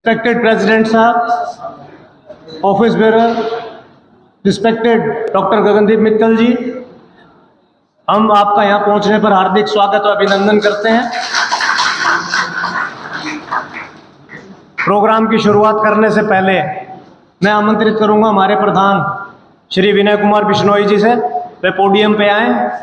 Respected President Sahab, Office Bearer, Respected Dr. Gagandeep Mittal जी, हम आपका यहाँ पहुँचने पर हार्दिक स्वागत और अभिनंदन करते हैं। प्रोग्राम की शुरुआत करने से पहले मैं आमंत्रित करूँगा हमारे प्रधान श्री विनय कुमार बिश्नोई जी से, वे पोडियम पे आएँ।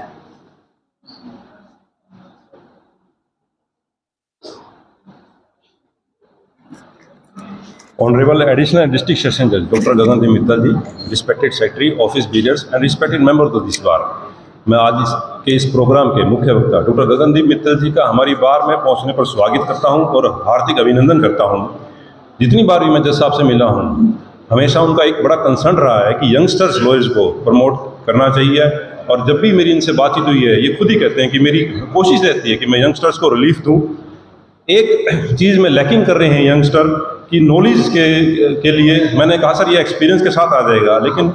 Honorable Additional District Session Judge Dr. Gagandeep Mittal ji, respected Secretary, Office Leaders and respected members of this bar, मैं आज इस प्रोग्राम के मुख्य वक्ता डॉक्टर गगनदीप मित्तल जी का हमारी बार में पहुंचने पर स्वागत करता हूं और हार्दिक अभिनंदन करता हूं। जितनी बार भी मैं जज साहब से मिला हूं, हमेशा उनका एक बड़ा कंसर्न रहा है कि यंगस्टर्स लॉयर्स को प्रमोट करना चाहिए, और जब भी मेरी इनसे बातचीत हुई है ये खुद ही कहते हैं कि मेरी कोशिश रहती है कि मैं यंगस्टर्स को रिलीफ दूँ। एक चीज़ में लैकिंग कर रहे हैं यंगस्टर की नॉलेज के लिए। मैंने कहा सर ये एक्सपीरियंस के साथ आ जाएगा, लेकिन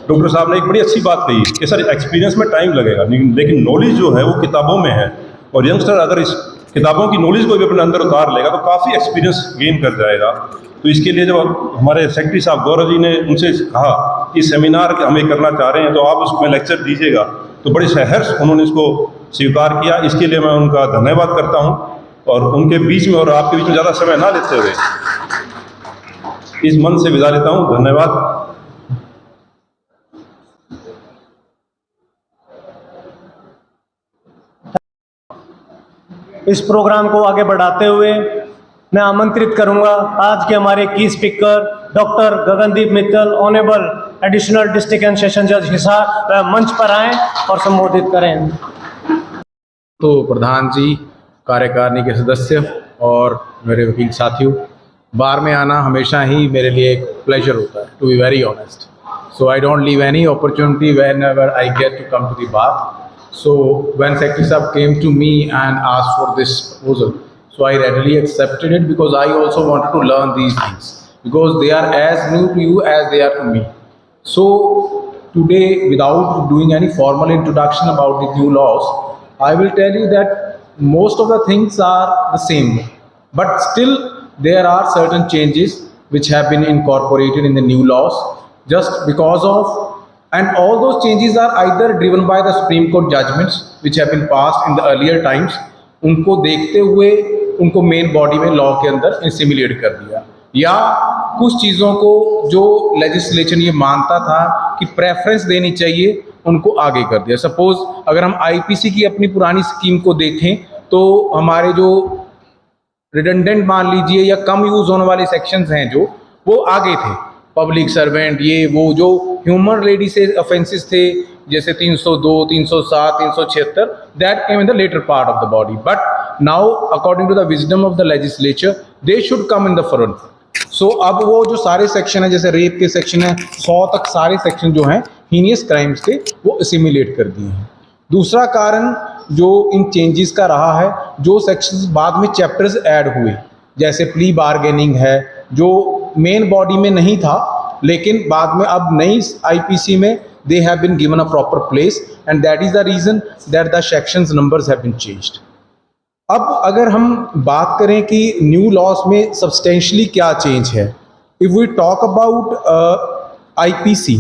डॉक्टर साहब ने एक बड़ी अच्छी बात कही कि सर एक्सपीरियंस में टाइम लगेगा, लेकिन नॉलेज जो है वो किताबों में है, और यंगस्टर अगर इस किताबों की नॉलेज को भी अपने अंदर उतार लेगा तो काफ़ी एक्सपीरियंस गेन कर जाएगा। तो इसके लिए जब हमारे सेक्रेटरी साहब गौरव जी ने उनसे कहा कि सेमिनार हमें करना चाह रहे हैं तो आप उसमें लेक्चर दीजिएगा, तो बड़े सहर्ष उन्होंने इसको स्वीकार किया। इसके लिए मैं उनका धन्यवाद करता हूँ, और उनके बीच में और आपके बीच में ज़्यादा समय ना लेते हुए इस मन से विदा लेता हूँ। धन्यवाद। इस प्रोग्राम को आगे बढ़ाते हुए मैं आमंत्रित करूंगा आज के हमारे की speaker doctor Gagandeep Mittal, honourable additional district and session जज हिसार, वह मंच पर आएं और संबोधित करें। तो प्रधान जी, कार्यकारिणी के सदस्य और मेरे वकील साथियों, बार में आना हमेशा ही मेरे लिए एक प्लेजर होता है, to be very honest. So I don't leave any opportunity whenever I get to come to the bar. So when secretary साहब came to me and asked for this proposal, so I readily accepted it because I also wanted to learn these things because they are as new to you as they are to me. So today, without doing any formal introduction about the new laws, I will tell you that most of the things are the same, but still there are certain changes which have been incorporated in the new laws just because of, and all those changes are either driven by the Supreme Court judgments which have been passed in the earlier times, उनको देखते हुए उनको main body में law के अंदर assimilate कर दिया, या कुछ चीज़ों को जो लेजिस्लेचर ये मानता था कि प्रेफरेंस देनी चाहिए उनको आगे कर दिया। सपोज अगर हम आईपीसी की अपनी पुरानी स्कीम को देखें तो हमारे जो रिडंडेंट मान लीजिए या कम यूज़ होने वाले सेक्शंस हैं जो वो आगे थे, पब्लिक सर्वेंट, ये वो जो ह्यूमन रेडी से ऑफेंसेस थे जैसे 302, 307, 376, that came in the latter part of the body, but now according to the wisdom of the legislature they should come in the front. So अब वो जो सारे सेक्शन है, जैसे रेप के सेक्शन है 100 तक, सारे सेक्शन जो हैं हीनियस क्राइम्स थे वो असिमिलेट कर दिए हैं। दूसरा कारण जो इन चेंजेस का रहा है, जो सेक्शंस बाद में चैप्टर्स ऐड हुए, जैसे प्ली बार्गेनिंग है जो मेन बॉडी में नहीं था, लेकिन बाद में अब नई आईपीसी में they have been given a proper place, and that is the reason that the sections numbers have been changed. अब अगर हम बात करें कि न्यू लॉस में सब्सटेंशियली क्या चेंज है, if we talk about IPC,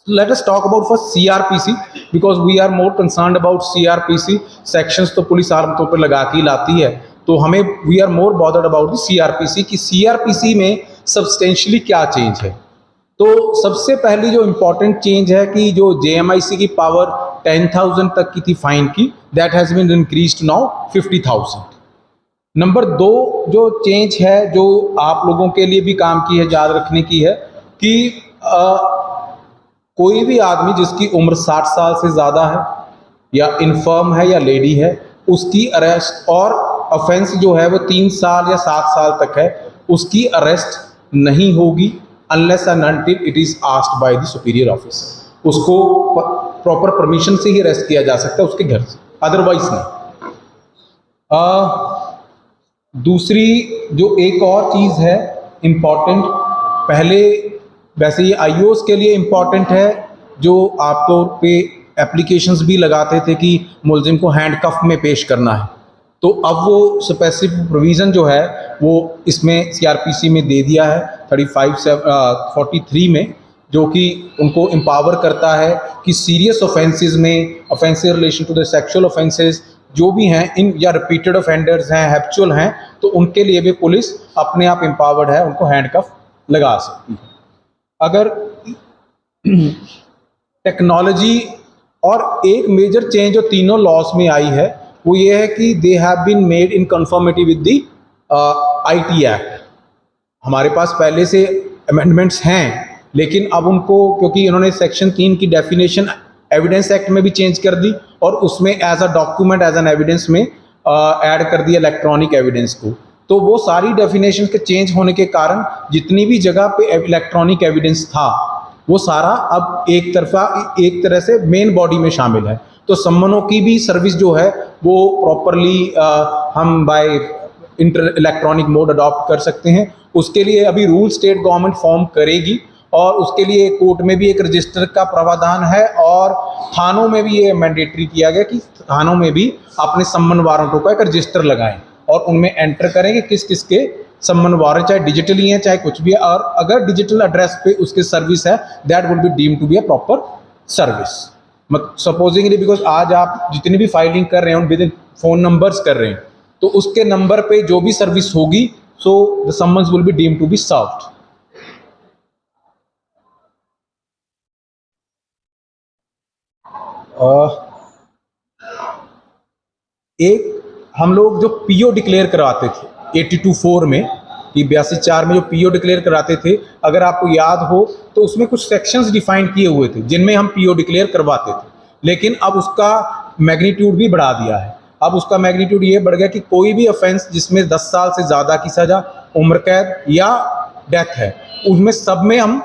let us talk about first CRPC because we are more concerned about CRPC sections। तो पुलिस आमतौर पर लगा के लाती है, तो हमें we are more bothered about the CRPC कि CRPC में सब्सटेंशियली क्या चेंज है। तो सबसे पहली जो इम्पोर्टेंट चेंज है कि जो JMIC की पावर 10,000 तक की थी फाइन की, that has been increased now 50,000। Number 2 जो चेंज है जो आप लोगों के लिए भी काम की है, याद रखने की है कि कोई भी आदमी जिसकी उम्र 60 साल से ज़्यादा है या इन्फर्म है या लेडी है, उसकी अरेस्ट और ऑफेंस जो है वो 3 साल या 7 साल तक है, उसकी अरेस्ट नहीं होगी unless and until it is asked by the superior officer। उसको प्रॉपर परमिशन से ही अरेस्ट किया जा सकता है उसके घर से, अदरवाइज नहीं। दूसरी जो एक और चीज़ है इम्पॉर्टेंट, पहले वैसे ये आईओएस के लिए इम्पॉर्टेंट है, जो आप तौर पे एप्लीकेशंस भी लगाते थे कि मुलजिम को हैंडकफ में पेश करना है, तो अब वो स्पेसिफिक प्रोविज़न जो है वो इसमें सीआरपीसी में दे दिया है 43 में, जो कि उनको एम्पावर करता है कि सीरियस ऑफेंसेस में, offences relation to the sexual offences जो भी हैं इन या रिपीटेड ऑफेंडर्स हैं, हैप्चुअल हैं, तो उनके लिए भी पुलिस अपने आप एम्पावर्ड है, उनको हैंडकफ लगा सकती है। अगर टेक्नोलॉजी और एक मेजर चेंज जो तीनों लॉस में आई है वो ये है कि they have been made in conformity with the IT act. हमारे पास पहले से अमेंडमेंट्स हैं, लेकिन अब उनको, क्योंकि इन्होंने सेक्शन 3 की डेफिनेशन एविडेंस एक्ट में भी चेंज कर दी और उसमें as a document, as an evidence में ऐड कर दिया इलेक्ट्रॉनिक एविडेंस को, तो वो सारी डेफिनेशन के चेंज होने के कारण जितनी भी जगह पे इलेक्ट्रॉनिक एविडेंस था वो सारा अब एक तरह से मेन बॉडी में शामिल है। तो सम्मनों की भी सर्विस जो है वो प्रॉपरली हम बाय इलेक्ट्रॉनिक मोड अडॉप्ट कर सकते हैं। उसके लिए अभी रूल स्टेट गवर्नमेंट फॉर्म करेगी और उसके लिए कोर्ट में भी एक रजिस्टर का प्रावधान है और थानों में भी ये मैंडेटरी किया गया कि थानों में भी अपने सम्मन वारंटों का एक रजिस्टर लगाएं और उनमें एंटर करें कि किस किस के सम्मन वारंट, चाहे डिजिटली हैं चाहे कुछ भी है, और अगर डिजिटल एड्रेस पे उसके सर्विस है that will be deemed to be a proper service. Supposingly because आज आप जितनी भी फाइलिंग कर रहे हैं विद इन फोन नंबर्स कर रहे हैं, तो उसके नंबर पे जो भी सर्विस होगी so the summons will be deemed to be served. एक हम लोग जो पीओ डिक्लेयर करवाते थे 82(4) में कि 82(4) में जो पीओ डिक्लेयर कराते थे, अगर आपको याद हो तो उसमें कुछ सेक्शंस डिफाइन किए हुए थे जिनमें हम पीओ डिक्लेयर करवाते थे, लेकिन अब उसका मैग्नीट्यूड भी बढ़ा दिया है। अब उसका मैग्नीट्यूड ये बढ़ गया कि कोई भी ऑफेंस जिसमें 10 साल से ज़्यादा की सज़ा, उम्र कैद या डेथ है, उनमें सब में हम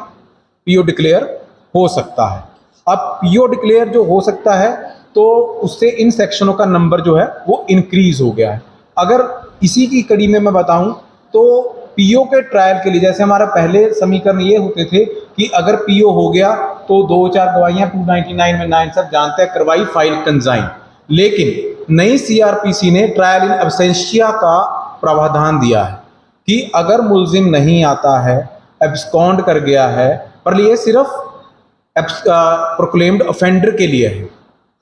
पीओ डिक्लेयर हो सकता है। अब पीओ डिक्लेयर जो हो सकता है तो उससे इन सेक्शनों का नंबर जो है वो इंक्रीज हो गया है। अगर इसी की कड़ी में मैं बताऊं तो पीओ के ट्रायल के लिए जैसे हमारा पहले समीकरण ये होते थे कि अगर पीओ हो गया तो 2-4 गवाहियां 299 में 9 सब जानते हैं करवाई, फाइल कंजाइन, लेकिन नई सीआरपीसी ने ट्रायल इन एब्सेंशिया का प्रावधान दिया है कि अगर मुलजिम नहीं आता है, एब्सकॉन्ड कर गया है, पर ये सिर्फ प्रोक्लेम्ड ऑफेंडर के लिए है,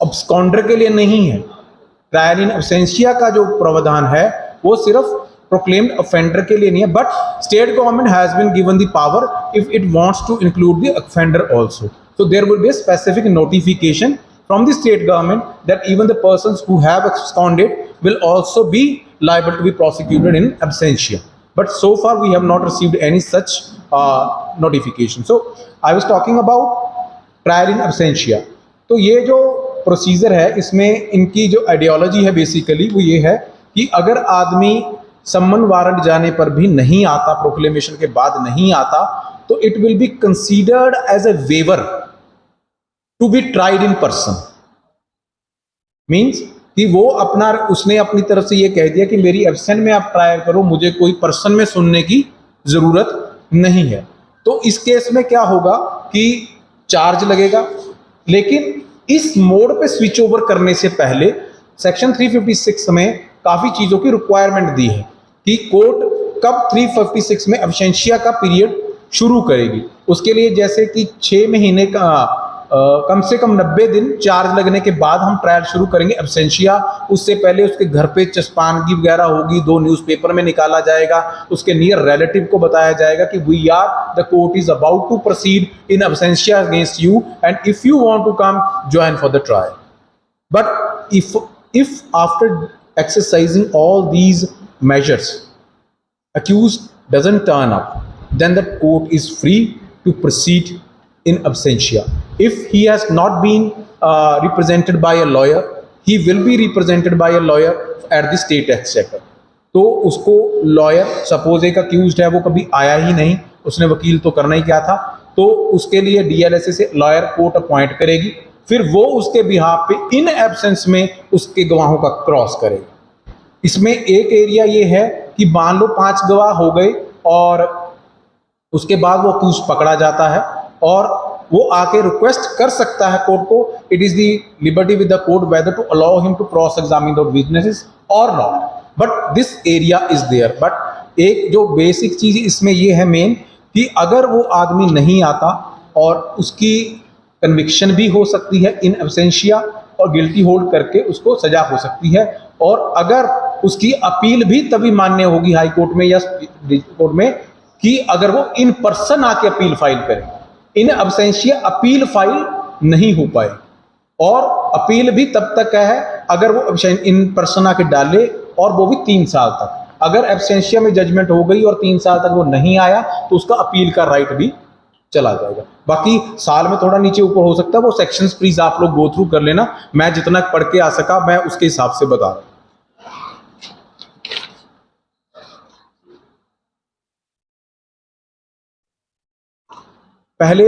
एब्सकॉन्डर के लिए नहीं है। ट्रायल इन एब्सेंशिया का जो प्रावधान है वो सिर्फ प्रोक्लेम्ड ऑफेंडर के लिए नहीं है, but state government has been given the power if it wants to include the offender also, so there will be a specific notification from the state government that even the persons who have absconded will also be liable to be prosecuted in absentia, but so far we have not received any such notification. So I was talking about trial in absentia. तो ये जो procedure है इसमें इनकी जो ideology है basically वो ये है कि अगर आदमी सम्मन वारंट जाने पर भी नहीं आता, प्रोक्लेमेशन के बाद नहीं आता, तो it will be considered as a waiver to be tried in person. Means कि वो उसने अपनी तरफ से ये कह दिया कि मेरी एब्सेंट में आप ट्रायल करो, मुझे कोई पर्सन में सुनने की जरूरत नहीं है। तो इस केस में क्या होगा कि चार्ज लगेगा, लेकिन इस मोड पे स्विच ओवर करने से पहले सेक्शन 356 में काफ़ी चीज़ों की रिक्वायरमेंट दी है कि कोर्ट कब 356 में एब्सेंशिया का पीरियड शुरू करेगी। उसके लिए जैसे कि 6 महीने का कम से कम 90 दिन चार्ज लगने के बाद हम ट्रायल शुरू करेंगे एब्सेंशिया। उससे पहले उसके घर पे चस्पानगी वगैरह होगी, 2 न्यूज़पेपर में निकाला जाएगा, उसके नियर रिलेटिव को बताया जाएगा कि we are the court is about to proceed in absentia against you and if you want to come join for the trial. But if after exercising all these measures accused doesn't turn up, then the court is free to proceed in absentia. If he has not been represented by a lawyer, he will be represented by a lawyer at the state exchequer. तो उसको lawyer, suppose एक accused है वो कभी आया ही नहीं, उसने वकील तो करना ही क्या था, तो उसके लिए डीएलएसए से लॉयर कोर्ट अपॉइंट करेगी, फिर वो उसके बिहाफ पे इन एब्सेंस में उसके गवाहों का क्रॉस करेगा। इसमें एक एरिया ये है कि मान लो 5 गवाह हो गए और उसके बाद वो अक्यूज पकड़ा जाता है और वो आके रिक्वेस्ट कर सकता है कोर्ट को. It is the liberty with the court whether to allow him to cross examine the witnesses और नॉट. But this area is there. But एक जो बेसिक चीज इसमें ये है मेन, कि अगर वो आदमी नहीं आता और उसकी कन्विक्शन भी हो सकती है इन एब्सेंशिया और गिल्टी होल्ड करके उसको सजा हो सकती है. और अगर उसकी अपील भी तभी मान्य होगी हाई कोर्ट में या कोर्ट में कि अगर वो इन पर्सन आके अपील फाइल करे. इन एब्सेंशिया अपील फाइल नहीं हो पाए. और अपील भी तब तक है अगर वो इन पर्सन आके डाले, और वो भी 3 साल तक. अगर एब्सेंशिया में जजमेंट हो गई और 3 साल तक वो नहीं आया तो उसका अपील का राइट भी चला जाएगा. बाकी साल में थोड़ा नीचे ऊपर हो सकता है, वो सेक्शंस प्लीज आप लोग गो थ्रू कर लेना. मैं जितना पढ़ के आ सका मैं उसके हिसाब से बता रहा हूं. पहले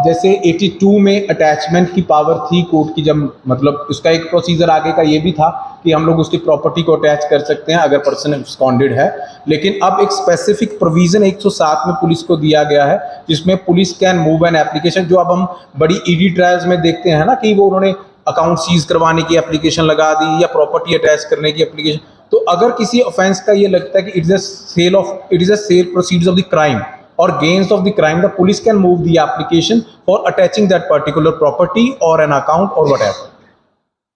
जैसे 82 में अटैचमेंट की पावर थी कोर्ट की, जब मतलब उसका एक प्रोसीजर आगे का ये भी था कि हम लोग उसकी प्रॉपर्टी को अटैच कर सकते हैं अगर पर्सन एब्सकॉन्डेड है. लेकिन अब एक स्पेसिफिक प्रोविजन 107 में पुलिस को दिया गया है जिसमें police can move an application, जो अब हम बड़ी ईडी ट्रायल्स में देखते हैं ना कि वो उन्होंने अकाउंट सीज करवाने की एप्लीकेशन लगा दी या प्रॉपर्टी अटैच करने की एप्लीकेशन. तो अगर किसी ऑफेंस का ये लगता है कि it is a sale proceeds of the crime or gains of the crime, the police can move the application for attaching that particular property or an account or whatever.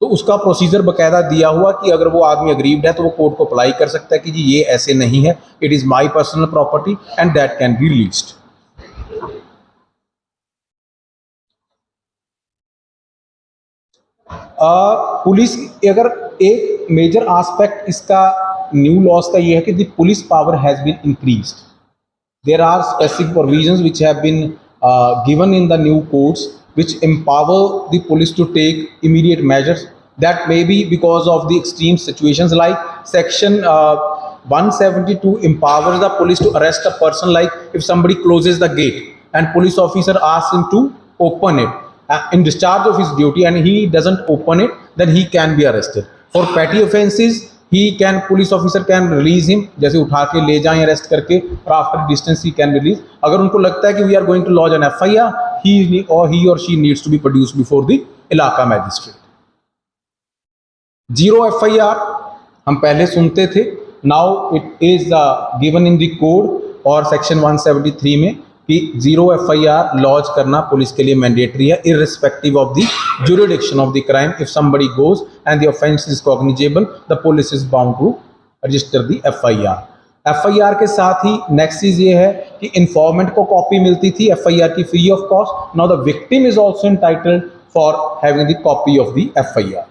तो उसका प्रोसीजर बकायदा दिया हुआ कि अगर वो आदमी अग्रीव्ड है तो वो कोर्ट को अप्लाई कर सकता है कि जी ये ऐसे नहीं है, it is my personal property and that can be released. Police अगर एक मेजर एस्पेक्ट इसका न्यू लॉस का ये है कि the police power has been increased. There are specific provisions which have been given in the new codes which empower the police to take immediate measures. That may be because of the extreme situations, like section 172 empowers the police to arrest a person, like if somebody closes the gate and police officer asks him to open it in discharge of his duty and he doesn't open it, then he can be arrested. For petty offenses, police officer can release him, जैसे उठा के ले जाएं arrest करके, और after distance he can release. अगर उनको लगता है कि we are going to lodge an FIR, he और she needs to be produced before the इलाका मैजिस्ट्रेट. 0 एफआईआर हम पहले सुनते थे, now it is given in the code और सेक्शन 173 में कि 0 एफआईआर लॉज करना पुलिस के लिए मैंडेटरी है, irrespective of the jurisdiction of the crime. If somebody goes and the offense is cognizable, the police is bound to register the FIR. FIR के साथ ही next चीज ये है कि इन्फॉर्मेंट को कॉपी मिलती थी FIR की free of cost. Now the victim is also entitled for having the copy of the FIR.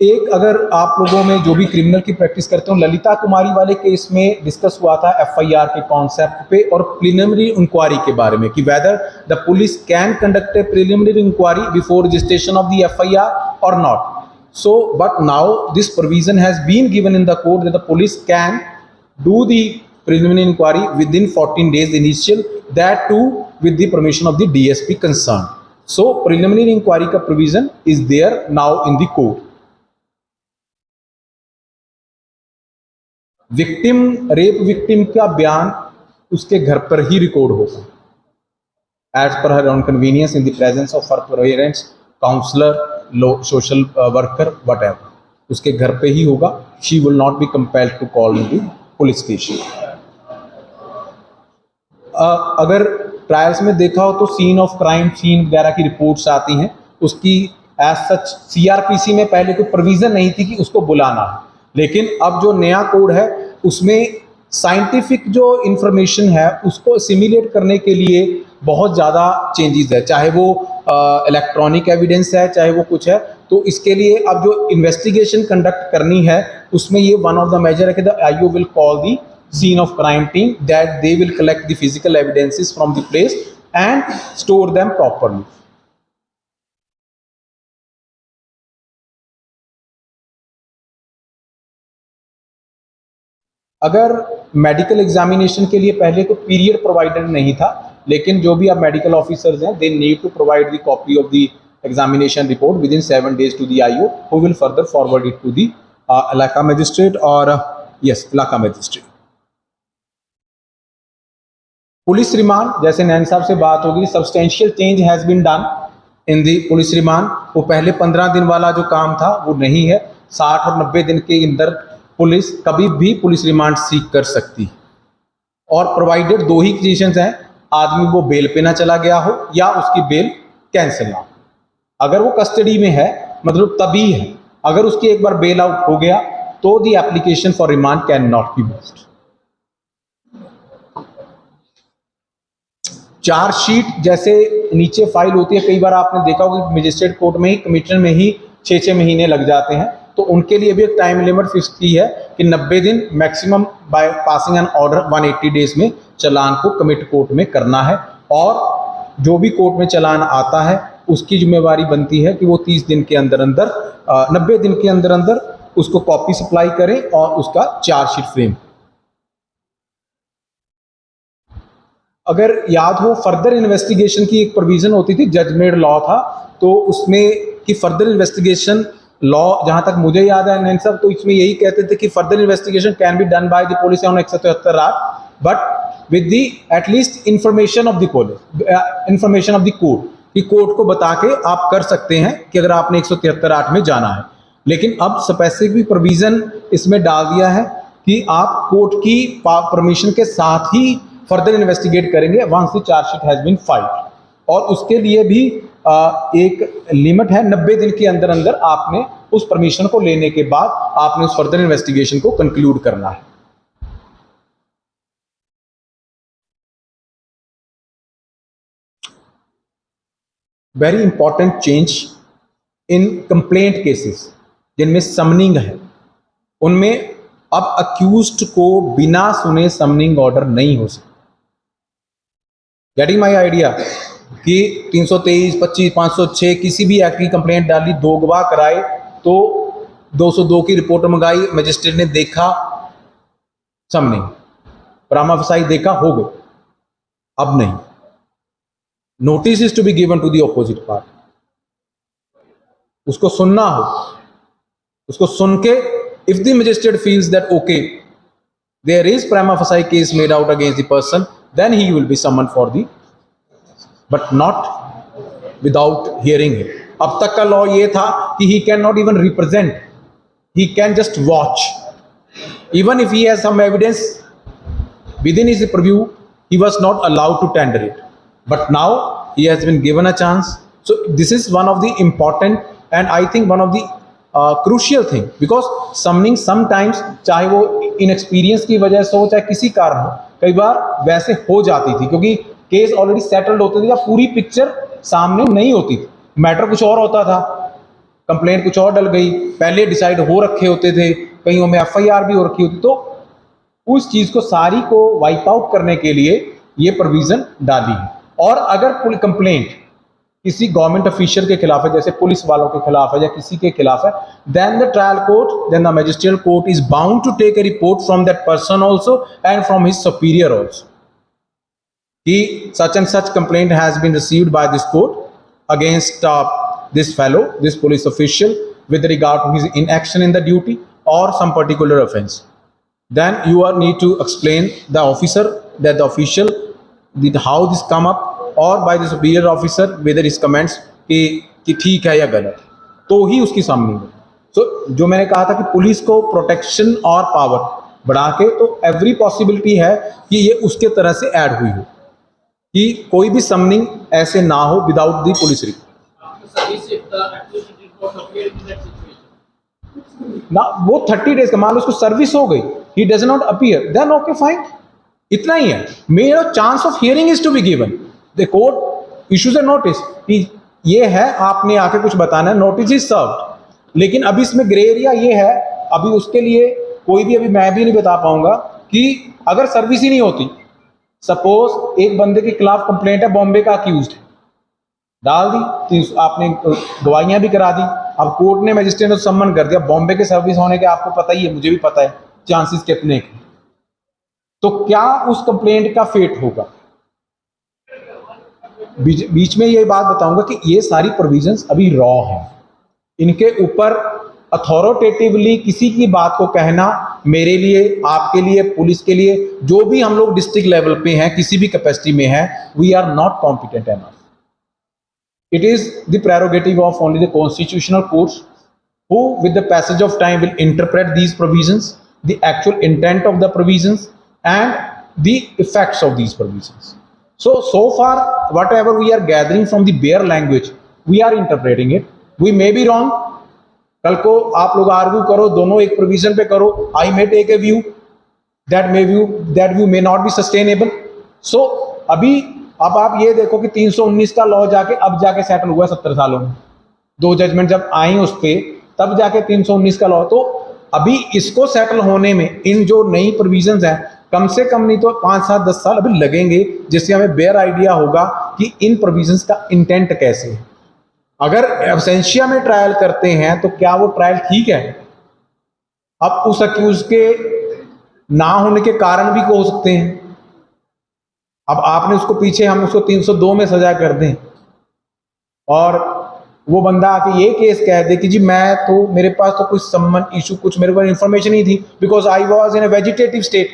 एक अगर आप लोगों में जो भी क्रिमिनल की प्रैक्टिस करते हो, ललिता कुमारी वाले केस में डिस्कस हुआ था FIR के कॉन्सेप्ट पे और प्रिलिमिनरी इंक्वायरी के बारे में कि whether the police can conduct a preliminary inquiry before registration of the FIR और not. So, but now this provision has been given in the code that the police can do the preliminary inquiry within 14 days initial, that too with the permission of the DSP concerned. So, preliminary inquiry का provision is there now in the code. Victim, rape victim का बयान उसके घर पर ही record होगा as per her own convenience in the presence of her parents, counsellor, social worker, whatever. उसके घर पे ही होगा. She will not be compelled to call into police station. अगर ट्रायल्स में देखा हो तो सीन ऑफ क्राइम सीन वगैरह की रिपोर्ट्स आती हैं, उसकी एज सच CRPC में पहले कोई प्रोविजन नहीं थी कि उसको बुलाना है. लेकिन अब जो नया कोड है उसमें साइंटिफिक जो इंफॉर्मेशन है उसको सिमुलेट करने के लिए बहुत ज़्यादा चेंजेस है, चाहे वो इलेक्ट्रॉनिक एविडेंस है, चाहे वो कुछ है. तो इसके लिए अब जो इन्वेस्टिगेशन कंडक्ट करनी है उसमें ये वन ऑफ द मेजर है कि the IO will call the scene of crime team, that they will collect the physical evidences from the place and store them properly. अगर मेडिकल एग्जामिनेशन के लिए पहले कोई पीरियड प्रोवाइडेड नहीं था, लेकिन जो भी आप मेडिकल ऑफिसर्स हैं they need to provide the copy of the examination report within 7 days to the IO, who will further forward it to the इलाका मजिस्ट्रेट और इलाका मजिस्ट्रेट. पुलिस रिमांड, जैसे नैन साहब से बात होगी, substantial change has been done in the police remand. वो पहले 15 दिन वाला जो काम था वो नहीं है, 60 और 90 दिन के अंदर पुलिस कभी भी पुलिस रिमांड सीख कर सकती है। और प्रोवाइडेड 2 ही कंडीशंस हैं, आदमी वो बेल पे ना चला गया हो या उसकी बेल कैंसिल ना हो। अगर वो कस्टडी में है मतलब तभी है, अगर उसकी एक बार बेल आउट हो गया तो the application for remand can not be based. Chargesheet जैसे नीचे फाइल होती है, कई बार आपने देखा होगा मजिस्ट्रेट कोर्ट में ही, कमिश्नर में ही 6-6 महीने लग जाते हैं, तो उनके लिए भी एक टाइम लिमिट फिक्स की है कि 90 दिन maximum by passing an order 180 days में चालान को कमिट कोर्ट में करना है। और जो भी कोर्ट में चालान आता है उसकी जिम्मेवारी बनती है कि वो 30 दिन के अंदर अंदर 90 दिन के अंदर अंदर उसको कॉपी सप्लाई करें और उसका चार्जशीट फ्रेम। अगर याद हो फर्दर इन्वेस्टिगेशन की एक प्रोविजन होती थी, जजमेंट लॉ था, तो उसमें कि फर्दर इन्वेस्टिगेशन लॉ जहां तक मुझे याद है नैन साहब, तो इसमें यही कहते थे कि further investigation can be done by the police on 173 आर but with the at least information of the police, information of the court, कि कोर्ट को बता के आप कर सकते हैं कि अगर आपने 173 में जाना है। लेकिन अब स्पेसिफिक प्रोविजन इसमें डाल दिया है कि आप कोर्ट की परमिशन के साथ ही फर्दर इन्वेस्टिगेट करेंगे once the chargesheet has been filed. और उसके लिए भी एक लिमिट है, 90 दिन के अंदर अंदर आपने उस परमिशन को लेने के बाद आपने उस फर्दर इन्वेस्टिगेशन को कंक्लूड करना है। Very important change in complaint cases जिनमें समनिंग है, उनमें अब अक्यूज्ड को बिना सुने समनिंग ऑर्डर नहीं हो सकता। गेटिंग माई आइडिया कि 323, 25, 506 किसी भी एक्ट की कंप्लेंट डाली, 2 गवाह कराए, तो 202 की रिपोर्ट मंगाई, मजिस्ट्रेट ने देखा समनिंग, प्रामा फसाई देखा, हो गए। अब नहीं, notice is to be given to the opposite part, उसको सुनना हो, उसको सुन के if the magistrate feels that okay there is prima facie case made out against the person, then he will be summoned for the, but not without hearing him. अब तक का law ये था कि he cannot even represent, he can just watch, even if he has some evidence within his purview, he was not allowed to tender it, but now he has been given a chance. So this is one of the important and I think one of the crucial thing, because summoning sometimes चाहे वो inexperience की वजह से हो चाहे किसी कारण हो, कई बार वैसे हो जाती थी क्योंकि केस ऑलरेडी सेटल्ड होते थे या पूरी पिक्चर सामने नहीं होती थी, मैटर कुछ और होता था, कंप्लेंट कुछ और डल गई, पहले डिसाइड हो रखे होते थे, कईयों में FIR भी हो रखी होती, तो उस चीज को सारी को वाइप आउट करने के लिए ये प्रोविजन डाली है। और अगर कंप्लेंट किसी गवर्नमेंट ऑफिशियल के खिलाफ है, जैसे पुलिस वालों के खिलाफ है या किसी के खिलाफ है, then the trial court, then the magisterial court is bound to take a report from that person also and from his superior also कि such and such complaint has been received by this court against this fellow, this police official with regard to his inaction in the duty or some particular offense. Then you are need to explain the officer, that the official, how this come up, or by the superior officer whether his comments कि ठीक है या गलत, तो ही उसकी सामने हो। So जो मैंने कहा था कि पुलिस को प्रोटेक्शन और पावर बढ़ा के, तो एवरी पॉसिबिलिटी है कि ये उसके तरह से ऐड हुई हो कि कोई भी समनिंग ऐसे ना हो विदाउट दी पुलिस रिपोर्ट ना। वो 30 डेज का मान लो उसको सर्विस हो गई, he does not appear, then okay fine, इतना ही है। मेरा chance of hearing is to be given, the court issues a notice, ये है आपने आके कुछ बताना है, नोटिस इज सर्व्ड। लेकिन अभी इसमें ग्रे एरिया ये है, अभी उसके लिए कोई भी, अभी मैं भी नहीं बता पाऊंगा कि अगर सर्विस ही नहीं होती, सपोज एक बंदे के खिलाफ कंप्लेंट है, बॉम्बे का अक्यूज्ड है, डाल दी, आपने गवाहियां भी करा दी, अब कोर्ट ने मजिस्ट्रेट ने सम्मन कर दिया, बॉम्बे के सर्विस होने के आपको पता ही है, मुझे भी पता है चांसेस कितने, तो क्या उस कंप्लेंट का फेट होगा। बीच में ये बात बताऊंगा कि ये सारी प्रोविजंस अभी रॉ हैं, इनके ऊपर अथॉरिटेटिवली किसी की बात को कहना मेरे लिए, आपके लिए, पुलिस के लिए, जो भी हम लोग डिस्ट्रिक्ट लेवल पे हैं, किसी भी कैपेसिटी में हैं, we are not competent enough. It is the prerogative of only the constitutional courts, who with the passage of time will interpret these provisions, the actual intent of the provisions and the effects of these provisions. So far whatever we are gathering from the bare language, we are interpreting it. We may be wrong. कल को आप लोग argue करो, दोनों एक provision पे करो, I may take a view, that view may not be sustainable. So अभी अब आप ये देखो कि 319 का लॉ अब जाके सेटल हुआ 70 सालों में, 2 जजमेंट जब आई उस पे, तब जाके 319 का लॉ. तो अभी इसको सेटल होने में इन जो नई प्रोविजंस हैं, कम से कम नहीं तो 5, 7, 10 साल अभी लगेंगे, जिससे हमें बेयर आइडिया होगा कि इन प्रोविजंस का इंटेंट कैसे है. अगर एब्सेंशिया में ट्रायल करते हैं तो क्या वो ट्रायल ठीक है? अब उस अक्यूज के ना होने के कारण भी हो सकते हैं. अब आपने उसको पीछे, हम उसको 302 में सजा कर दें और वो बंदा आके ये केस कह दे कि जी मैं तो, मेरे पास तो कुछ सम्मन इशू, कुछ मेरे पास इंफॉर्मेशन ही थी, because I was in A vegetative state,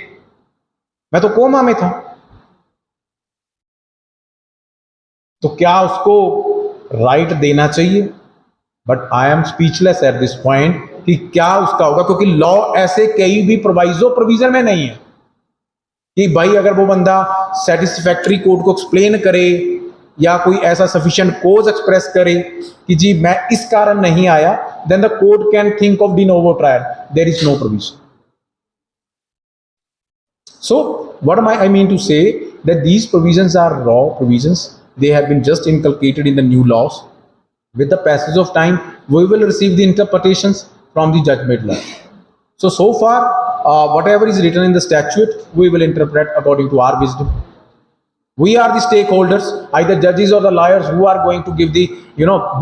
मैं तो कोमा में था. तो क्या उसको राइट देना चाहिए? But I am speechless at this point कि क्या उसका होगा, क्योंकि लॉ ऐसे कई भी प्रोविजन में नहीं है कि भाई अगर वो बंदा सेटिस्फैक्ट्री कोर्ट को एक्सप्लेन करे या कोई ऐसा सफिशिएंट कोज एक्सप्रेस करे कि जी मैं इस कारण नहीं आया, then the court can think of de novo trial. There is no provision. So what I mean to say that these provisions are raw provisions. They have been just inculcated in the new laws. With the passage of time, we will receive the interpretations from the judge-made law. So far, whatever is written in the statute, we will interpret according to our wisdom. We are the stakeholders, either judges or the lawyers, who are going to give the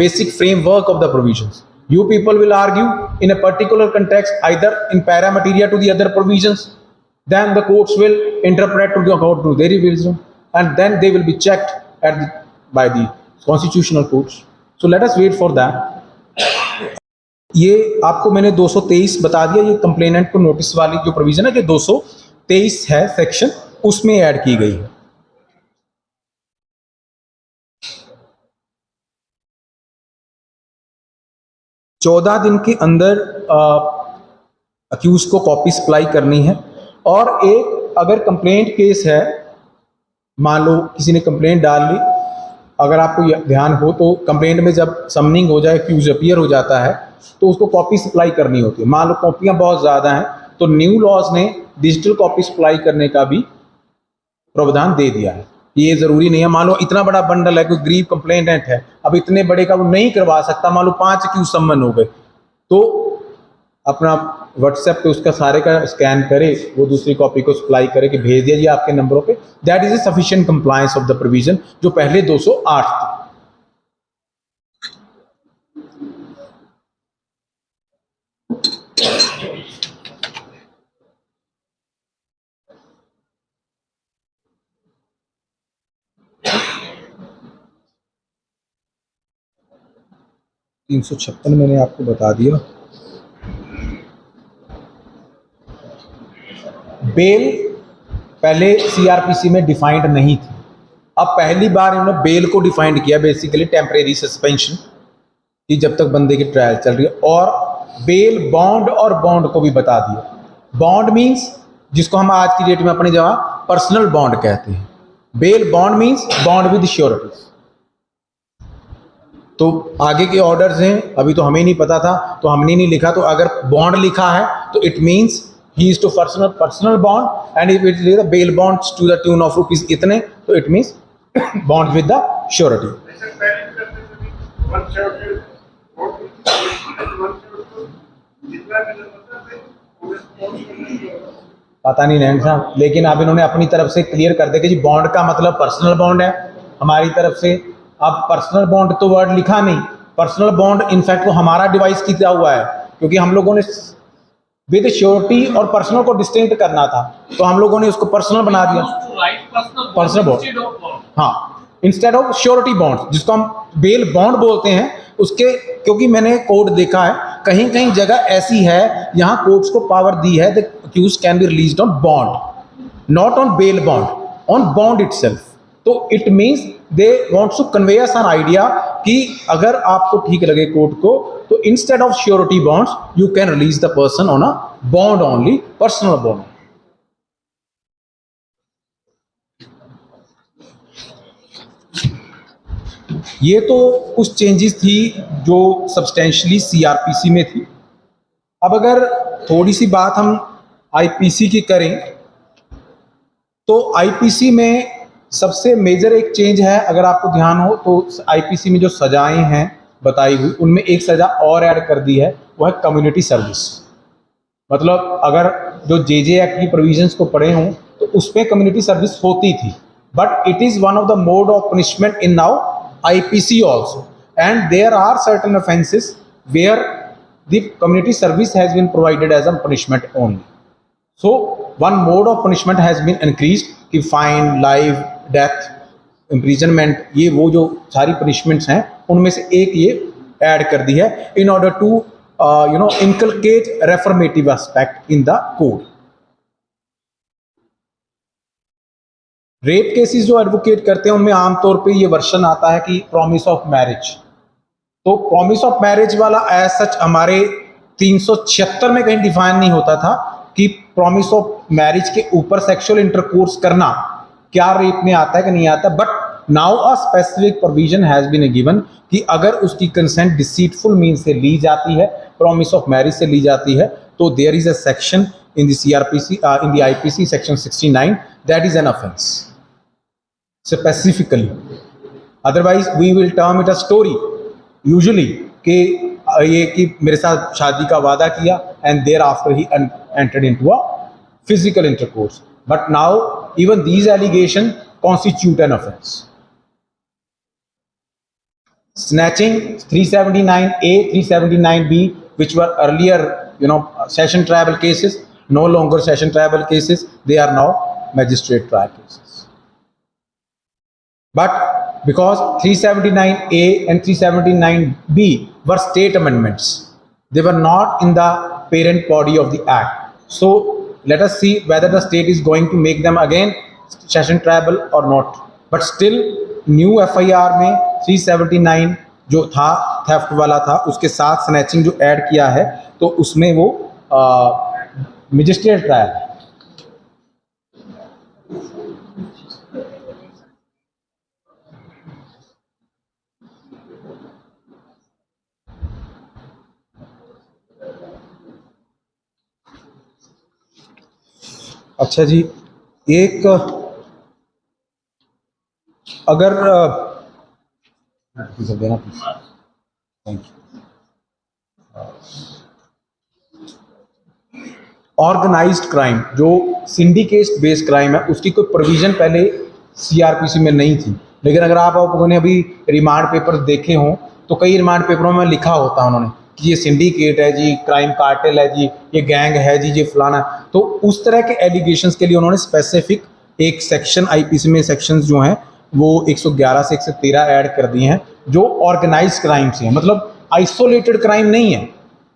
basic framework of the provisions. You people will argue in a particular context, either in para materia to the other provisions. Then the courts will interpret according to their wisdom, and then they will be checked by the constitutional courts. So let us wait for that. ये आपको मैंने 223 बता दिया, ये complainant को notice वाली जो provision है, जो 223 है सेक्शन, उसमें ऐड की गई है. चौदह दिन के अंदर अक्यूज को कॉपी सप्लाई करनी है. और एक अगर कंप्लेंट केस है, मान लो किसी ने कंप्लेंट डाल ली, अगर आपको ध्यान हो तो कंप्लेंट में जब समनिंग हो जाए, एक्यूज अपीयर हो जाता है, तो उसको कॉपी सप्लाई करनी होती है. मान लो कॉपियां बहुत ज़्यादा हैं, तो न्यू लॉज ने डिजिटल कॉपी सप्लाई करने का भी प्रावधान दे दिया है. ये ज़रूरी नहीं है, मान लो इतना बड़ा बंडल है, कोई गरीब कंप्लेंटेंट है, अब इतने बड़े का वो नहीं करवा सकता, मान लो 5 एक्यूज सम्मन हो गए, तो अपना व्हाट्सएप पे उसका सारे का स्कैन करे, वो दूसरी कॉपी को सप्लाई करे कि भेज दिया जी आपके नंबरों पे. That is a sufficient compliance of the provision, जो पहले 208 थी. $356 मैंने आपको बता दिया. बेल पहले सीआरपीसी में डिफाइंड नहीं थी, अब पहली बार इन्होंने बेल को डिफाइंड किया, बेसिकली टेम्परेरी सस्पेंशन कि जब तक बंदे की ट्रायल चल रही है. और बेल बॉन्ड और बॉन्ड को भी बता दिया. बॉन्ड मींस जिसको हम आज की डेट में अपनी जगह पर्सनल बॉन्ड कहते हैं. Bail bond means bond with sureties. तो आगे के ऑर्डर्स हैं, अभी तो हमें नहीं पता था, तो हमने नहीं लिखा. तो अगर बॉन्ड लिखा है तो it means he is to personal bond, and if it is the bail bonds to the tune of rupees इतने, तो it means bonds with the surety. पता नहीं नैन साहब, लेकिन अब इन्होंने अपनी तरफ से क्लियर कर दिया कि जी बॉन्ड का मतलब पर्सनल बॉन्ड है हमारी तरफ से. अब पर्सनल बॉन्ड तो वर्ड लिखा नहीं, पर्सनल बॉन्ड इनफैक्ट वो हमारा डिवाइस किया हुआ है, क्योंकि हम लोगों ने विद श्योरिटी और पर्सनल को डिस्टिंक्ट करना था, तो हम लोगों ने उसको पर्सनल बना दिया. पर्सनल बॉन्ड, हाँ, इंस्टेड ऑफ श्योरिटी बॉन्ड, जिसको हम बेल बॉन्ड बोलते हैं. उसके क्योंकि मैंने कोड देखा है कहीं कहीं जगह ऐसी है यहाँ कोर्ट्स को पावर दी है that accused can be released on bond, not on bail bond, on bond itself. तो it means they want to convey us an idea कि अगर आपको ठीक लगे कोर्ट को तो instead of surety bonds you can release the person on a bond only, personal bond. ये तो कुछ चेंजेस थी जो सब्सटेंशियली सीआरपीसी में थी। अब अगर थोड़ी सी बात हम आईपीसी की करें तो आईपीसी में सबसे मेजर एक चेंज है, अगर आपको ध्यान हो तो आईपीसी में जो सजाएं हैं बताई हुई उनमें एक सजा और ऐड कर दी है, वो है कम्युनिटी सर्विस। मतलब अगर जो जेजे एक्ट की प्रोविजंस को पढ़े हों तो उसमें कम्युनिटी सर्विस होती थी, but it is one of the mode of punishment in now IPC also, and there are certain offences where the community service has been provided as a punishment only. So one mode of punishment has been increased कि fine, life, death, imprisonment, ये वो जो सारी punishments हैं उनमें से एक ये ऐड कर दी है in order to inculcate reformative aspect in the code. Rape cases जो एडवोकेट करते हैं उनमें आमतौर पे ये वर्षन आता है कि प्रॉमिस ऑफ मैरिज। तो प्रॉमिस ऑफ मैरिज वाला एज सच हमारे 376 में कहीं डिफाइन नहीं होता था कि प्रॉमिस ऑफ मैरिज के ऊपर सेक्सुअल इंटरकोर्स करना क्या रेप में आता है कि नहीं आता, but now a specific provision has been given कि अगर उसकी कंसेंट डिसीटफुल मीन से ली जाती है, प्रॉमिस ऑफ मैरिज से ली जाती है, तो there is a section in the CrPC in the IPC section 69 that is an offence specifically. Otherwise we will term it a story usually कि ये कि मेरे साथ शादी का वादा किया and thereafter he entered into a physical intercourse, but now even these allegations constitute an offense. Snatching 379A 379B which were earlier session trial cases, no longer session trial cases, they are now magistrate trial cases. But because 379A and 379B were state amendments, they were not in the parent body of the act. So let us see whether the state is going to make them again session triable or not. But still new FIR में 379 जो था theft वाला था, उसके साथ snatching जो add किया है तो उसमें वो मजिस्ट्रेट ट्रायल है। अच्छा जी, एक अगर देना please, thank you. Organised crime जो सिंडिकेट बेस्ड क्राइम है उसकी कोई प्रोविजन पहले सीआरपीसी में नहीं थी, लेकिन अगर आप लोगों ने अभी रिमांड पेपर देखे हों तो कई रिमांड पेपरों में लिखा होता है उन्होंने कि ये सिंडिकेट है जी, क्राइम कार्टेल है जी, ये गैंग है जी, ये फलाना। तो उस तरह के एलिगेशंस के लिए उन्होंने स्पेसिफिक एक सेक्शन आईपीसी में सेक्शंस जो हैं वो 111 से 113 ऐड कर दिए हैं जो ऑर्गेनाइज्ड क्राइम से हैं, मतलब आइसोलेटेड क्राइम नहीं है,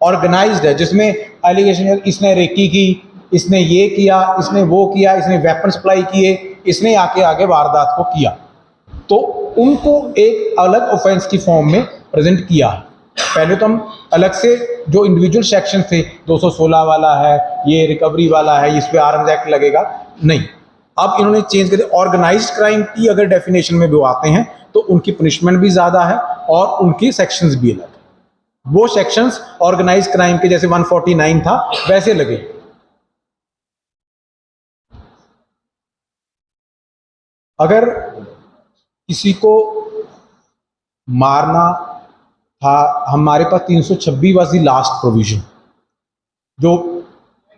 ऑर्गेनाइज्ड है, जिसमें एलिगेशन है इसने रेकी की, इसने ये किया, इसने वो किया, इसने वेपन सप्लाई किए, इसने आगे वारदात को किया, तो उनको एक अलग ऑफेंस की फॉर्म में प्रेजेंट किया। पहले तो हम अलग से जो इंडिविजुअल सेक्शन थे 216 वाला है, ये रिकवरी वाला है, इस पे आर्म्स एक्ट लगेगा, नहीं, अब इन्होंने चेंज कर दिया। ऑर्गेनाइज्ड क्राइम की अगर डेफिनेशन में वो आते हैं तो उनकी पनिशमेंट भी ज़्यादा है और उनकी सेक्शंस भी अलग है। वो सेक्शंस ऑर्गेनाइज्ड क्राइम के जैसे 149 था वैसे लगे। अगर किसी को मारना था, हमारे पास 326 वाज द लास्ट प्रोविजन जो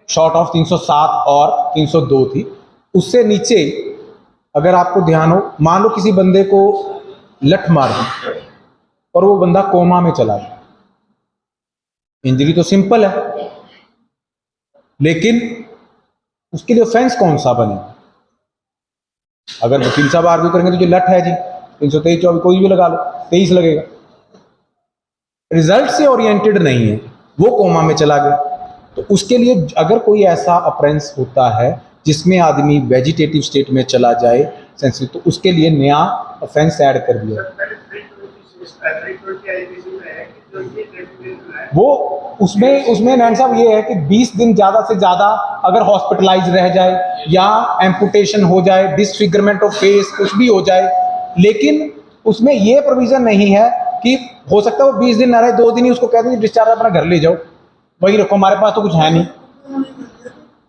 शॉर्ट ऑफ 307 और 302 थी। उससे नीचे अगर आपको ध्यान हो, मान लो किसी बंदे को लठ मार दी और वो बंदा कोमा में चला गया, इंजरी तो सिंपल है, लेकिन उसके लिए ऑफेंस कौन सा बनेगा? अगर वकील साहब आर्ग्यू करेंगे तो जो लठ है जी 323 कोई भी लगा लो, 23 लगेगा। रिजल्ट से ओरिएंटेड नहीं है, वो कोमा में चला गया। तो उसके लिए अगर कोई ऐसा ऑफेंस होता है जिसमें आदमी वेजिटेटिव स्टेट में चला जाए सेंसिटिव, तो उसके लिए नया ऑफेंस ऐड कर दिया। वो उसमें नैन साहब ये है कि 20 दिन ज़्यादा से ज़्यादा अगर हॉस्पिटलाइज रह जाए या एम्पुटेशन हो जाए, डिसफिगरमेंट ऑफ फेस, कुछ भी हो जाए, लेकिन उसमें ये प्रोविज़न नहीं है कि हो सकता है वो 20 दिन ना रहे, 2 दिन ही उसको कहते हैं डिस्चार्ज अपना घर ले जाओ, वही रखो, हमारे पास तो कुछ है नहीं।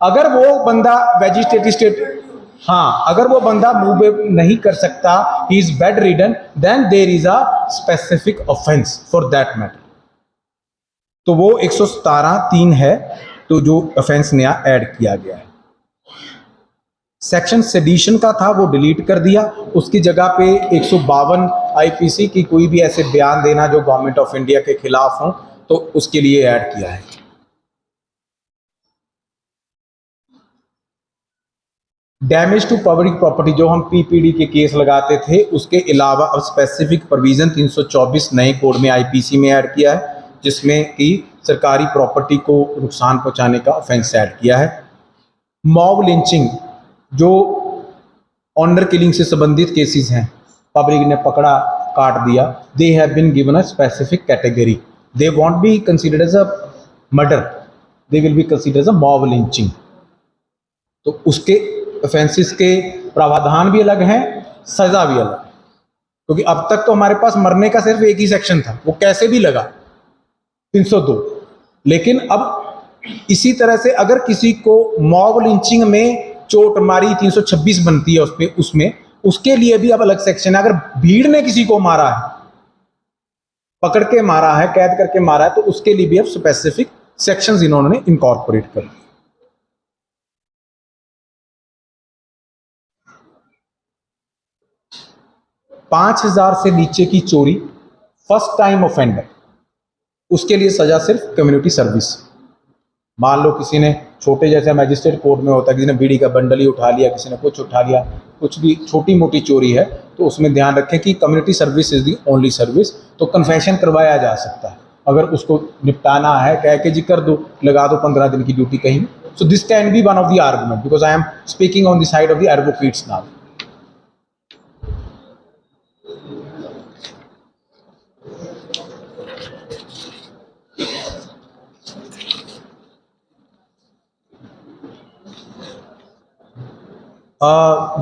अगर वो बंदा वेजिटेटिव स्टेट, हाँ, अगर वो बंदा मूव नहीं कर सकता, he is bedridden, then there is a specific offence for that matter. तो वो 117(3) है, तो जो ऑफेंस नया ऐड किया गया है। सेक्शन सेडिशन का था वो डिलीट कर दिया, उसकी जगह पे 152 आईपीसी की कोई भी ऐसे बयान देना जो गवर्नमेंट ऑफ इंडिया के खिलाफ हो, तो उसके लिए ऐड किया है। डैमेज टू पब्लिक प्रॉपर्टी, जो हम पीपीडी के केस लगाते थे, उसके अलावा अब स्पेसिफिक प्रोविजन 324 नए कोड में आईपीसी में ऐड किया है, जिसमें कि सरकारी प्रॉपर्टी को नुकसान पहुंचाने का ऑफेंस ऐड किया है। मॉब लिंचिंग, जो ऑनर किलिंग से संबंधित केसेस हैं, पब्लिक ने पकड़ा काट दिया, they have been given a specific category, they won't be considered as a murder, they will be considered as a mob lynching. तो उसके ऑफेंसेस के प्रावधान भी अलग हैं, सजा भी अलग है, क्योंकि अब तक तो हमारे पास मरने का सिर्फ एक ही सेक्शन था, वो कैसे भी लगा 302, लेकिन अब इसी तरह से अगर किसी को मॉब लिंचिंग में चोट मारी 326 बनती है उसमें उसके लिए भी अब अलग सेक्शन है। अगर भीड़ ने किसी को मारा है, पकड़ के मारा है, कैद करके मारा है, तो उसके लिए भी अब स्पेसिफिक सेक्शंस इन्होंने इनकॉर्पोरेट कर दिए। $5,000 से नीचे की चोरी, फर्स्ट टाइम ऑफेंडर, उसके लिए सजा सिर्फ कम्युनिटी सर्विस। मान लो किसी ने छोटे, जैसे मैजिस्ट्रेट कोर्ट में होता है, किसी ने बीड़ी का बंडल ही उठा लिया, किसी ने कुछ उठा लिया, कुछ भी छोटी मोटी चोरी है, तो उसमें ध्यान रखें कि community service is the only service. तो कन्फेशन करवाया जा सकता है, अगर उसको निपटाना है, कह के जी कर दो, लगा दो 15 दिन की ड्यूटी कहीं। So this can be one of the argument, because I am speaking on the side of the advocates now.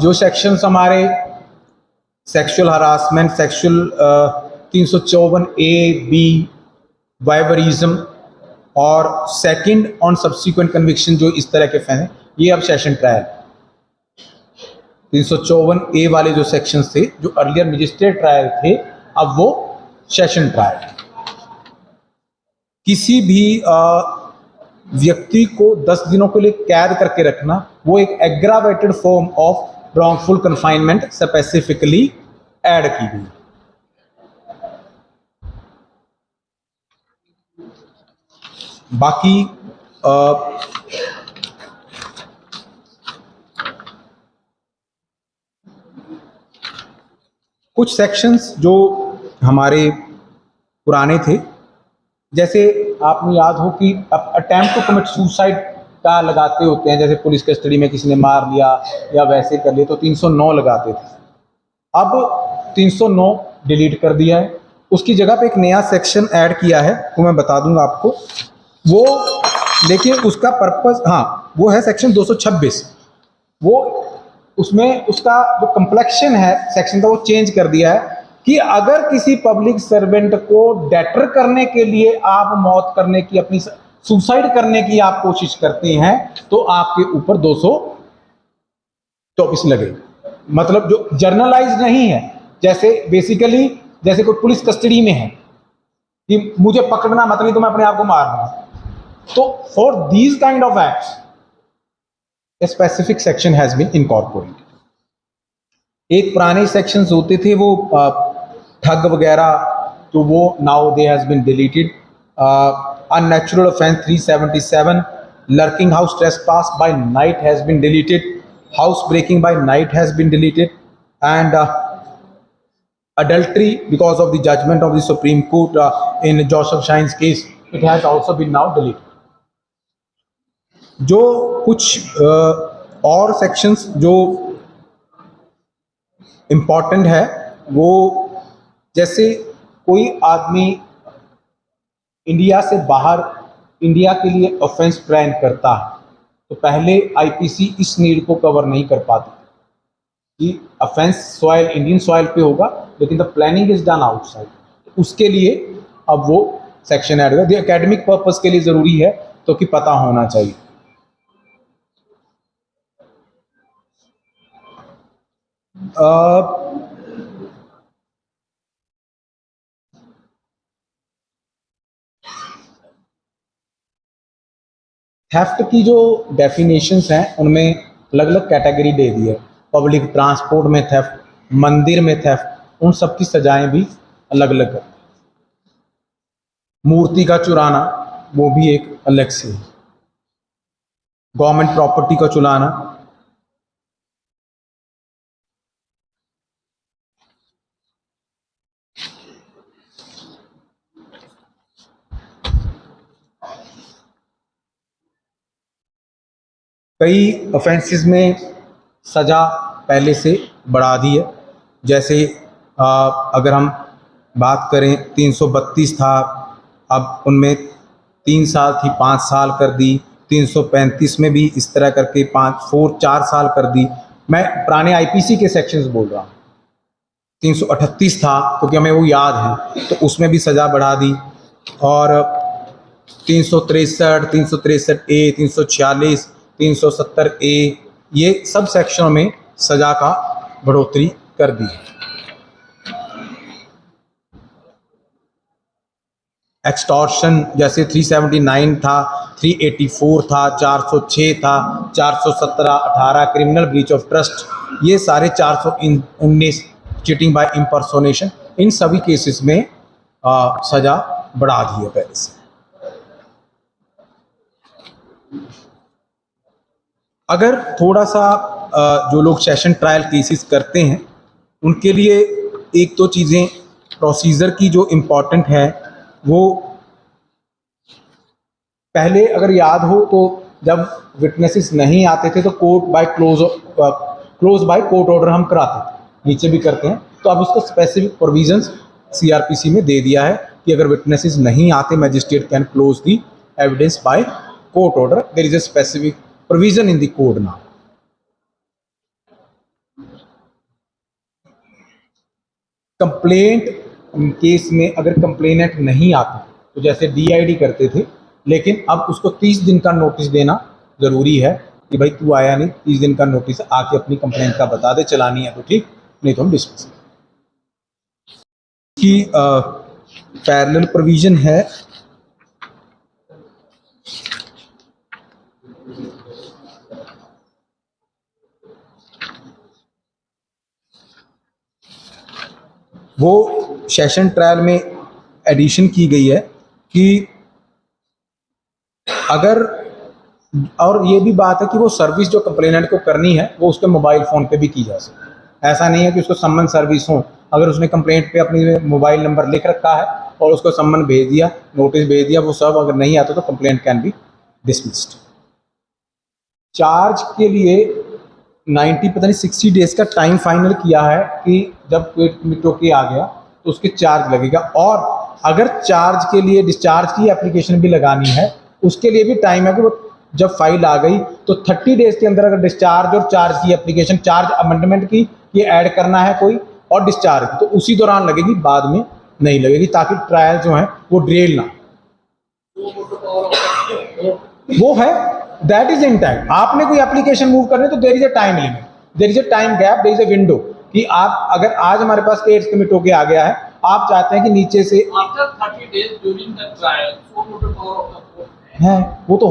जो सेक्शंस हमारे सेक्सुअल हरासमेंट, सेक्सुअल 354A(b) वाइवरिज्म और सेकंड ऑन सब्सिक्वेंट कन्विक्शन, जो इस तरह के फैन, ये अब सेशन ट्रायल 354A वाले जो सेक्शंस थे, जो अर्लियर मजिस्ट्रेट ट्रायल थे, अब वो सेशन ट्रायल। किसी भी व्यक्ति को 10 दिनों के लिए कैद करके रखना, वो एक aggravated form of wrongful confinement specifically add की गई। बाकी कुछ सेक्शंस जो हमारे पुराने थे, जैसे आपको याद हो कि अटेम्प्ट टू कमिट सुसाइड का लगाते होते हैं, जैसे पुलिस कस्टडी में किसी ने मार लिया या वैसे कर लिया, तो 309 लगाते थे। अब 309 डिलीट कर दिया है, उसकी जगह पे एक नया सेक्शन ऐड किया है, वो मैं बता दूंगा आपको। वो देखिए उसका पर्पस, हाँ, वो है सेक्शन 226। वो उसमें उसका जो कंप्लेक्शन है सेक्शन का, वो चेंज कर दिया है कि अगर किसी पब्लिक सर्वेंट को डेटर करने के लिए आप मौत करने की, अपनी सुसाइड करने की आप कोशिश करते हैं, तो आपके ऊपर 224 लगेगा। मतलब जो जर्नलाइज नहीं है, जैसे बेसिकली जैसे कोई पुलिस कस्टडी में है कि मुझे पकड़ना मत, नहीं तो मैं अपने आप को मार दूंगा, तो for these kind of acts a specific section has been incorporated. एक पुराने सेक्शंस होते थे वो ठग वगैरह, तो वो now they has been deleted. Unnatural offence 377, lurking house trespass by night has been deleted, house breaking by night has been deleted, and adultery because of the judgment of the Supreme Court in Joseph Shine's case it has also been now deleted. जो कुछ और sections जो important है वो, जैसे कोई आदमी India से बाहर इंडिया के लिए ऑफेंस प्लान करता है तो पहले आईपीसी इस नीड को कवर नहीं कर पाती कि ऑफेंस सॉइल इंडियन सॉइल पे होगा लेकिन the planning is done outside, तो उसके लिए अब वो सेक्शन ऐड हुआ। एकेडमिक पर्पस के लिए ज़रूरी है तो कि पता होना चाहिए। थेफ्ट की जो डेफिनेशंस हैं उनमें अलग अलग कैटेगरी दे दी है। पब्लिक ट्रांसपोर्ट में थेफ्ट, मंदिर में थेफ्ट, उन सब की सजाएं भी अलग अलग है। मूर्ति का चुराना वो भी एक अलग से है। गवर्नमेंट प्रॉपर्टी का चुराना, कई ऑफेंसेस में सज़ा पहले से बढ़ा दी है। जैसे अगर हम बात करें 332 था, अब उनमें 3 साल थी 5 साल कर दी। 335 में भी इस तरह करके 4 साल कर दी। मैं पुराने आईपीसी के सेक्शंस बोल रहा हूँ। 338 था क्योंकि हमें वो याद है, तो उसमें भी सज़ा बढ़ा दी। और 363, 363A, 346, 370A, ये सब सेक्शनों में सज़ा का बढ़ोतरी कर दी है। एक्सटॉर्शन जैसे 379 था, 384 था, 406 था, 417, 18 क्रिमिनल ब्रीच ऑफ ट्रस्ट, ये सारे 419 चीटिंग बाय इम्पर्सोनेशन, इन सभी केसेस में सज़ा बढ़ा दी है पहले से। अगर थोड़ा सा जो लोग सेशन ट्रायल केसेस करते हैं उनके लिए एक दो चीज़ें प्रोसीजर की जो इम्पोर्टेंट है, वो पहले अगर याद हो तो जब विटनेसेस नहीं आते थे तो court by close by court order हम कराते थे, नीचे भी करते हैं। तो अब उसका स्पेसिफिक प्रोविजंस सीआरपीसी में दे दिया है कि अगर विटनेसेस नहीं आते magistrate can close the evidence by court order. There is a specific provision in the code now. Complaint case में अगर कंप्लेनेंट नहीं आते तो जैसे डीआईडी करते थे, लेकिन अब उसको 30 दिन का नोटिस देना ज़रूरी है कि भाई तू आया नहीं, 30 दिन का नोटिस आके अपनी कंप्लेंट का बता दे, चलानी है तो ठीक, नहीं तो हम डिस्मिस की पैरेलल प्रोविजन है। वो सेशन ट्रायल में एडिशन की गई है कि अगर, और ये भी बात है कि वो सर्विस जो कंप्लेनेंट को करनी है वो उसके मोबाइल फ़ोन पे भी की जा सकती है। ऐसा नहीं है कि उसको सम्मन सर्विस हो, अगर उसने कंप्लेंट पे अपनी मोबाइल नंबर लिख रखा है और उसको सम्मन भेज दिया, नोटिस भेज दिया, वो सब अगर नहीं आता तो complaint can be dismissed. Charge के लिए 60 डेज का टाइम फाइनल किया है कि जब मिटो के आ गया तो उसके चार्ज लगेगा। और अगर चार्ज के लिए डिस्चार्ज की एप्लीकेशन भी लगानी है उसके लिए भी टाइम है कि वो जब फाइल आ गई तो 30 डेज के अंदर अगर डिस्चार्ज और चार्ज की एप्लीकेशन, चार्ज अमेंडमेंट की ये ऐड करना है कोई और डिस्चार्ज की, तो उसी दौरान लगेगी, बाद में नहीं लगेगी, ताकि ट्रायल जो है वो ड्रेल ना वो है। That is in time. आपने कोई एप्लीकेशन मूव करनी तो there is a time limit, there is a time gap, there is a window कि आप अगर आज हमारे पास केस कमिट होके आ गया है, आप चाहते हैं कि नीचे से after 30 days during the trial so motor power of the court है, वो तो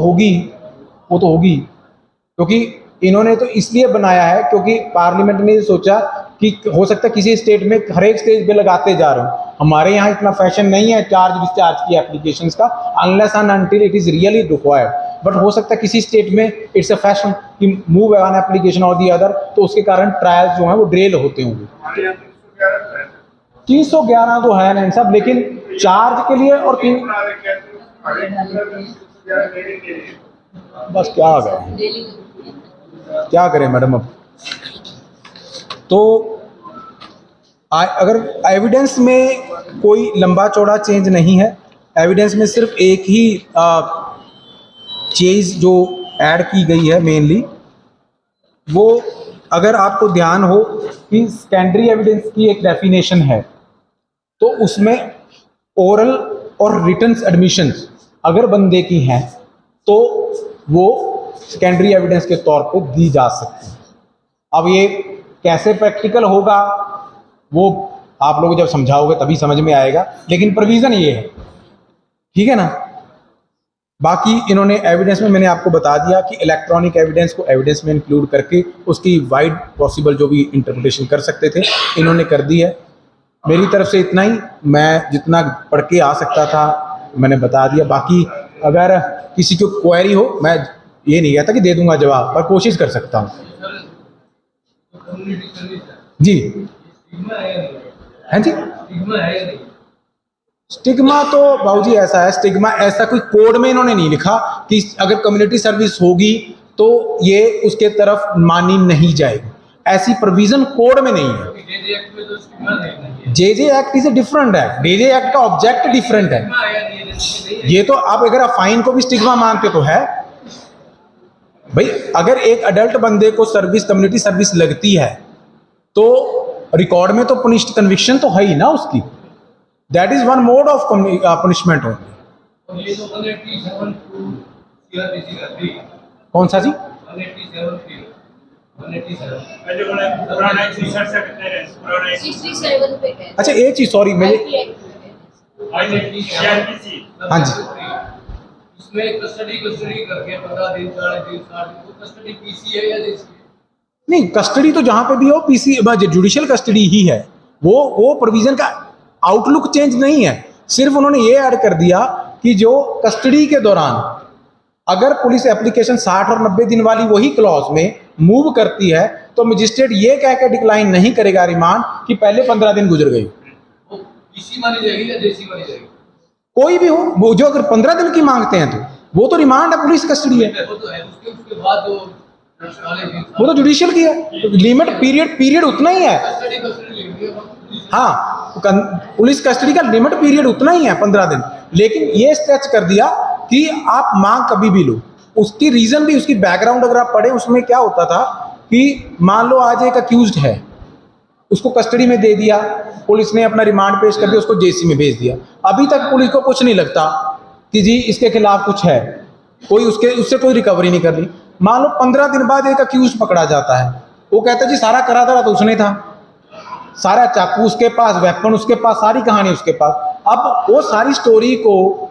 होगी क्योंकि इन्होंने तो इसलिए बनाया है क्योंकि पार्लियामेंट ने सोचा कि हो सकता है किसी स्टेट में हर एक स्टेज पे लगाते जा रहे हो। हमारे यहाँ इतना फैशन नहीं है चार्ज डिस्चार्ज की एप्लीकेशंस का, unless and until it is really required. But हो सकता है किसी स्टेट में इट्स अ फैशन कि मूव वन एप्लीकेशन और दी अदर, तो उसके कारण ट्रायल्स जो हैं वो ड्रेल होते होंगे। 311 तो है नहीं सब, लेकिन चार्ज के लिए और बस क्या आ गए, क्या करें मैडम अब। तो अगर एविडेंस में कोई लंबा चौड़ा चेंज नहीं है, एविडेंस में सिर्फ एक ही चीज़ जो ऐड की गई है मेनली, वो अगर आपको ध्यान हो कि सेकेंडरी एविडेंस की एक डेफिनेशन है, तो उसमें ओरल और रिटन एडमिशंस अगर बंदे की हैं तो वो सेकेंडरी एविडेंस के तौर पे दी जा सकती है। अब ये कैसे प्रैक्टिकल होगा वो आप लोग जब समझाओगे तभी समझ में आएगा, लेकिन प्रोविज़न ये है, ठीक है ना। बाकी इन्होंने एविडेंस में मैंने आपको बता दिया कि इलेक्ट्रॉनिक एविडेंस को एविडेंस में इंक्लूड करके उसकी वाइड पॉसिबल जो भी इंटरप्रिटेशन कर सकते थे इन्होंने कर दी है। मेरी तरफ से इतना ही, मैं जितना पढ़ के आ सकता था मैंने बता दिया। बाकी अगर किसी को क्वेरी हो, मैं ये नहीं कहता कि दे दूंगा जवाब, पर कोशिश कर सकता हूँ। जी हैं जी, स्टिग्मा तो बाबूजी ऐसा है, स्टिग्मा ऐसा कोई कोड में इन्होंने नहीं लिखा कि अगर कम्युनिटी सर्विस होगी तो ये उसके तरफ मानी नहीं जाएगी, ऐसी प्रोविजन कोड में नहीं है। जेजे एक्ट इज डिफरेंट है, जेजे एक्ट का ऑब्जेक्ट डिफरेंट है। ये तो आप अगर फाइन को भी स्टिग्मा मानते तो है भाई, अगर एक अडल्ट बंदे को सर्विस कम्युनिटी सर्विस लगती है तो रिकॉर्ड में तो पुनिश्ड कन्विक्शन तो है ही ना उसकी, that is one mod of punishment only. कौन सा जी? अच्छा एक चीज, सॉरी मेरे, हाँ जी, इसमें कस्टडी करके 15 दिन 40 दिन 60 दिन कस्टडी पीसी है या जेसी? नहीं, कस्टडी तो जहां पे भी हो पीसी जुडिशियल कस्टडी ही है, वो प्रोविजन का आउटलुक चेंज नहीं है। सिर्फ उन्होंने ये ऐड कर दिया कि जो कस्टडी के दौरान अगर पुलिस एप्लीकेशन 60 और 90 दिन वाली वही क्लॉज में मूव करती है तो मजिस्ट्रेट ये कह के डिक्लाइन नहीं करेगा रिमांड कि पहले 15 दिन गुजर गई। पीसी मानी जाएगी या जेसी मानी जाएगी? कोई भी हो, वो जो अगर 15 दिन की मांगते हैं तो वो तो रिमांड है, पुलिस कस्टडी है, वो तो है। उसके बाद जो वो तो जुडिशियल की है, लिमिट पीरियड उतना ही है। हाँ, पुलिस कस्टडी का लिमिट पीरियड उतना ही है 15 दिन, लेकिन ये स्ट्रेच कर दिया कि आप मांग कभी भी लो। उसकी रीजन भी, उसकी बैकग्राउंड अगर आप पढ़े उसमें क्या होता था कि मान लो आज एक अक्यूज्ड है, उसको कस्टडी में दे दिया, पुलिस ने अपना रिमांड पेश कर दिया, उसको जेसी में भेज दिया। अभी तक पुलिस को कुछ नहीं लगता कि जी इसके खिलाफ कुछ है, कोई उससे कोई रिकवरी नहीं कर ली। मान लो 15 दिन बाद एक अक्यूज पकड़ा जाता है, वो कहता है जी सारा करा था तो उसने था, सारा चाकू उसके पास, वेपन उसके पास, सारी कहानी उसके पास। अब वो सारी स्टोरी को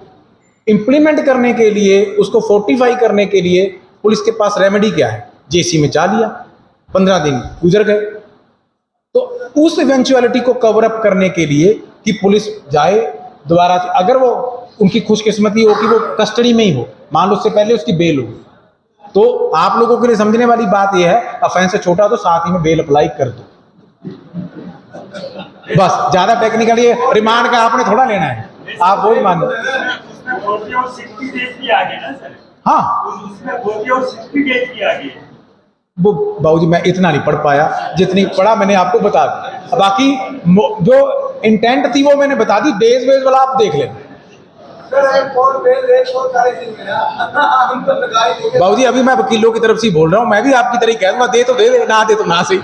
इम्प्लीमेंट करने के लिए, उसको फोर्टिफाई करने के लिए पुलिस के पास रेमेडी क्या है? जेसी में जा लिया, 15 दिन गुजर गए। तो उस इवेंचुअलिटी को कवर अप करने के लिए कि पुलिस जाए दोबारा, अगर वो उनकी खुशकिस्मती हो कि वो कस्टडी में ही हो, मान लो उससे पहले उसकी बेल हो, तो आप लोगों के लिए समझने वाली बात यह है, ऑफेंस से छोटा तो साथ ही में बेल अप्लाई कर दो। बस ज्यादा टेक्निकल ये रिमांड का आपने थोड़ा लेना है, आप वही मान लो। हाँ वो बाबूजी मैं इतना नहीं पढ़ पाया, जितनी पढ़ा मैंने आपको बता दी। बाकी जो इंटेंट थी वो मैंने बता दी, डेज वेज वाला आप देख लेना। बाबूजी अभी मैं वकीलों की तरफ से बोल रहा हूँ, मैं भी आपकी तरह कहूँगा, दे तो दे, ना दे तो ना सही।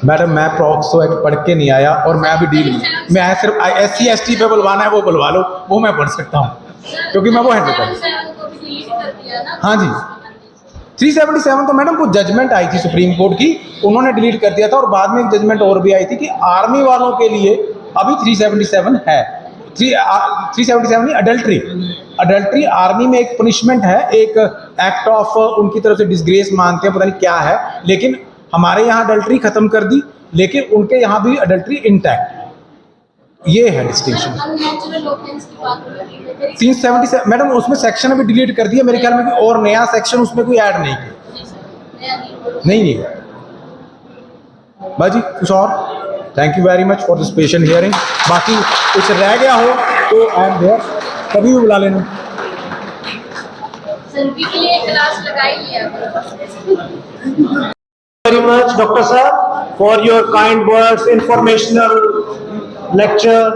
मैडम मैं प्रॉक्सो एक्ट पढ़ के नहीं आया और मैं अभी डील, मैं सिर्फ SC ST पे बुलवाना है वो बुलवा लो, वो मैं पढ़ सकता हूँ क्योंकि मैं वो हैंडल कर। हाँ जी 377 तो मैडम को जजमेंट आई थी सुप्रीम कोर्ट की, उन्होंने डिलीट कर दिया था, और बाद में एक जजमेंट और भी आई थी कि आर्मी वालों के लिए अभी 377 है। 377 अडल्ट्री आर्मी में एक पनिशमेंट है, एक एक्ट ऑफ उनकी तरफ से डिसग्रेस मानते हैं, पता नहीं क्या है, लेकिन हमारे यहाँ अडल्ट्री खत्म कर दी, लेकिन उनके यहाँ भी अडल्ट्री इंटैक्ट। ये है डिस्टिंक्शन। 377 मैडम उसमें सेक्शन अभी डिलीट कर दिया मेरे ख्याल में, और नया सेक्शन उसमें कोई ऐड नहीं किया। नहीं बाजी कुछ और thank you very much for this patient hearing. बाकी कुछ रह गया हो तो आई एम देयर, कभी भी बुला लेना। संधि के लिए क्लास लगाई है। Very much, Dr. Sir, for your kind words, informational lecture.